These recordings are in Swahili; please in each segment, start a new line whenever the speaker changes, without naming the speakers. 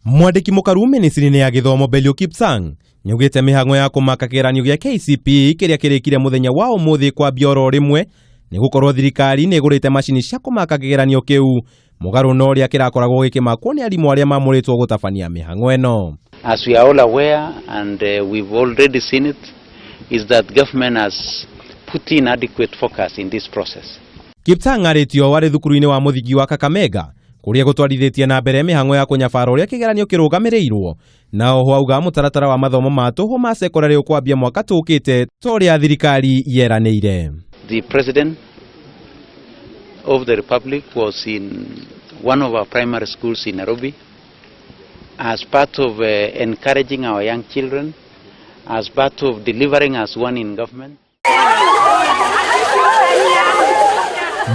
Mwandiki mukaru ministry-ini ya githomo Belio Kipsang nyugite mihango ya kumaka kigeranio gia KCPE kiria kirikire muthenya wa umuthi kwa bioro rimwe ni gukorwo thirikari ni igurite mashini cia kumaka kigeranio kiu mugaru no ria kirakoragwo gikimakwo ni arimu aria mamuritwo gutabania mihango eno.
As we are all aware and we've already seen it, is that government has put in adequate focus in this process.
Kipsang aritio wari thukuru-ini wa muthingi wa Kakamega kuria gutwarithitie na mbere mihango ya kunyabara uria kigeranio kirugamirirwo na oho auga mutaratara wa mathomo ma tuhu ma secondary ukwambia mwaka tukite toria thirikari yeraniire.
The President of the Republic was in one of our primary schools in Nairobi as part of encouraging our young children, as part of delivering as one in government.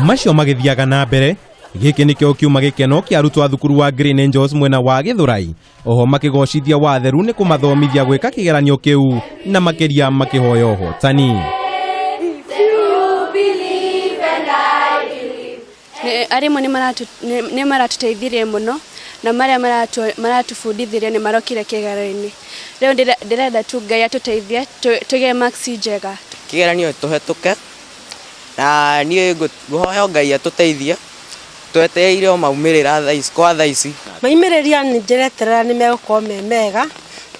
Macio magithiaga na mbere giki nikio kiuma gikeno kia arutwo a thukuru wa Green Angels mwena wa Githurai oho makigocithia watheru ni kumathomithia gwika kigeranio kiu na makiria makihoya uhotani.
Arimu ni maratuteithirie muno na maria maratubundithirie ni marokire kigeranio-ini. Riu ndirenda tu Ngai atuteithie tuge marks njega
kigeranio tuhituke na nie nguhoya Ngai atuteithie twetereire o maumirira thaa ici.
Maimiriria ni ndireterera ni megukorwo me mega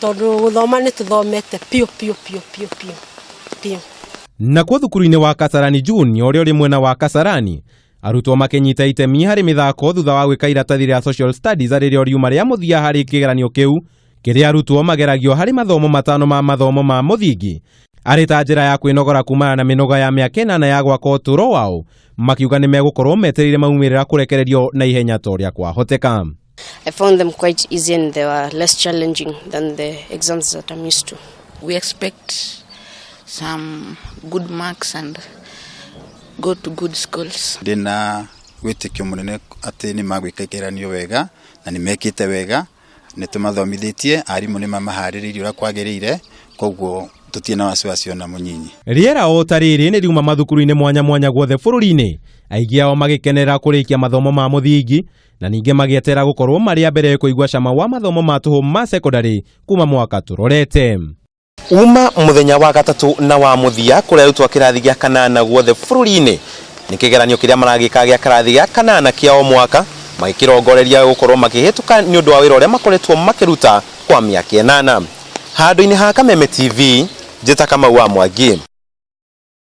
tondu guthoma ni tuthomete piu.
Nakuo thukuru-ini wa Kasarani Junior uria uri mwena wa Kasarani arutwo makinyita itemi hari mithako thutha wa gwika iratathi ria social studies aririo riuma ria muthia hari kigeranio kiu kiria arutwo mageragio hari mathomo matano ma mathomo ma muthingi ari ta njira ya kwinogora kumana na minoga ya miaka 8 ya gwaka uturo wao makiuga ni megukorwo metereire maumirira kurekererio na ihenya toria kwahoteka.
I found them quite easy and they were less challenging than the exams that I'm used to.
We expect some good marks and go to good schools.
Dina witikio munene ati ni magwika kigeranio wega na ni mekite wega ni tumathomithitie arimu ni mamahariririe ura kwagirire koguo tutina wasiwasi na munyinyi.
Riera o tariri ni riuma mathukuru-ini mwanya mwanya gwothe bururi-ini aingi ao magikenera kurikia mathomo ma muthingi na ninge magietera gukorwo mari mbere kuigwa cama wa mathomo ma tuhu ma secondary kuma mwaka turorete. Uma muthenya wa gatatu na wa muthia kuria arutwo kirathi gia 8 gwothe bururi-ini ni kigeranio kiria maragika gia kirathi gia 8 kia o mwaka magikirongoreria gukorwo makihituka ni undu wa wira uria makoretwo makiruta kwa miaka 8. Handu-ini ha Kameme TV, Njeta Kamau wa Mwangi.